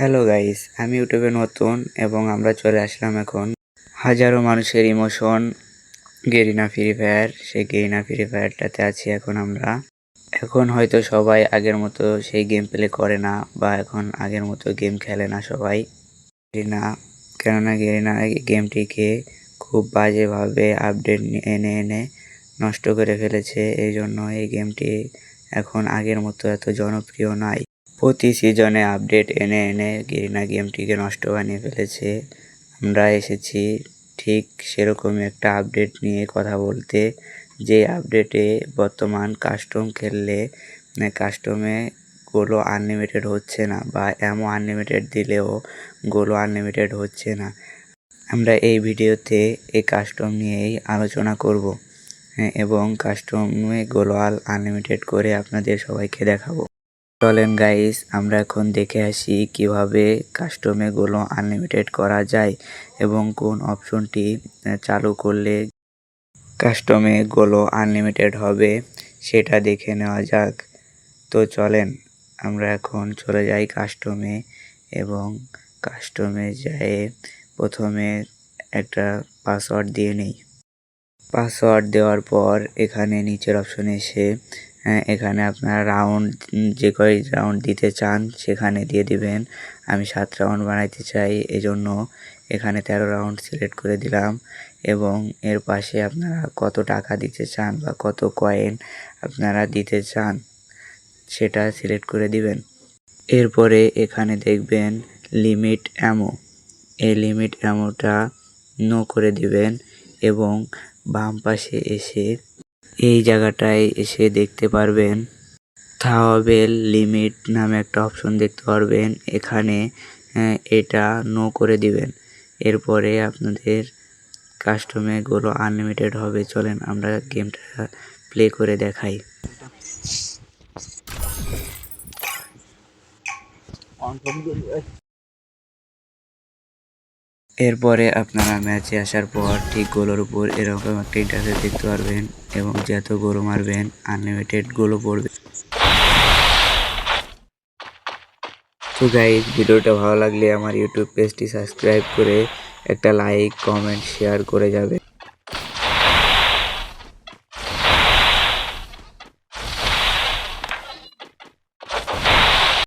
Hello guys, আমি ইউটিউবে নতুন এবং আমরা চলে আসলাম এখন হাজারো মানুষের ইমোশন গেরিনা ফ্রি ফায়ার। সেই গেরিনা ফ্রি ফায়ারটাতে আছি এখন আমরা। এখন হয়তো সবাই আগের মতো সেই গেম প্লে করে না বা এখন আগের মতো গেম খেলে না সবাই গেরিনা, কেননা গেরিনা গেমটিকে খুব বাজেভাবে আপডেট এনে এনে নষ্ট করে ফেলেছে। এই জন্য এই গেমটি এখন আগের মতো এত জনপ্রিয় নয়। প্রতি সিজনে আপডেট এনে এনে গেরিনা গেমটিকে নষ্ট বানিয়ে ফেলেছে। আমরা এসেছি ঠিক সেরকমই একটা আপডেট নিয়ে কথা বলতে, যে আপডেটে বর্তমান কাস্টম খেললে কাস্টমে গোলো আনলিমিটেড হচ্ছে না বা এমন আনলিমিটেড দিলেও গোলো আনলিমিটেড হচ্ছে না। আমরা এই ভিডিওতে এই কাস্টম নিয়েই আলোচনা করব এবং কাস্টমে গোলোয়াল আনলিমিটেড করে আপনাদের সবাইকে দেখাবো। চলেন গাইস, আমরা এখন দেখে আসি কিভাবে কাস্টমে গোলো আনলিমিটেড করা যায় এবং কোন অপশনটি চালু করলে কাস্টমে গোলো আনলিমিটেড হবে সেটা দেখে নেওয়া যাক। তো চলেন আমরা এখন চলে যাই কাস্টমে এবং কাস্টমে যেয়ে প্রথমে একটা পাসওয়ার্ড দিয়ে নিই। পাসওয়ার্ড দেওয়ার পর এখানে নিচের অপশনে এসে এখানে আপনারা রাউন্ড যে কয় রাউন্ড দিতে চান সেখানে দিয়ে দিবেন। আমি 7 রাউন্ড বানাইতে চাই, এজন্য এখানে 13 রাউন্ড সিলেক্ট করে দিলাম এবং এর পাশে আপনারা কত টাকা দিতে চান বা কত কয়েন আপনারা দিতে চান সেটা সিলেক্ট করে দিবেন। এরপরে এখানে দেখবেন লিমিট অ্যামো, এই লিমিট অ্যামোটা নো করে দিবেন এবং বাম পাশে এসে এই জায়গাটায় এসে দেখতে পারবেন থাওয়াবেল লিমিট নামে একটা অপশন দেখতে পারবেন। এখানে এটা নো করে দিবেন। এরপরে আপনাদের কাস্টমে গোলো আনলিমিটেড হবে। চলেন আমরা গেমটা প্লে করে দেখাই। এরপরে আপনারা ম্যাচে আসার পর ঠিক গোলের উপর এরকম একটা ইন্টারফেস দেখতে পারবেন এবং যত গোল মারবেন আনলিমিটেড গোলও পড়বে। তো গাইস, ভিডিওটা ভালো লাগলে আমার ইউটিউব পেজটি সাবস্ক্রাইব করে একটা লাইক কমেন্ট শেয়ার করে যাবেন।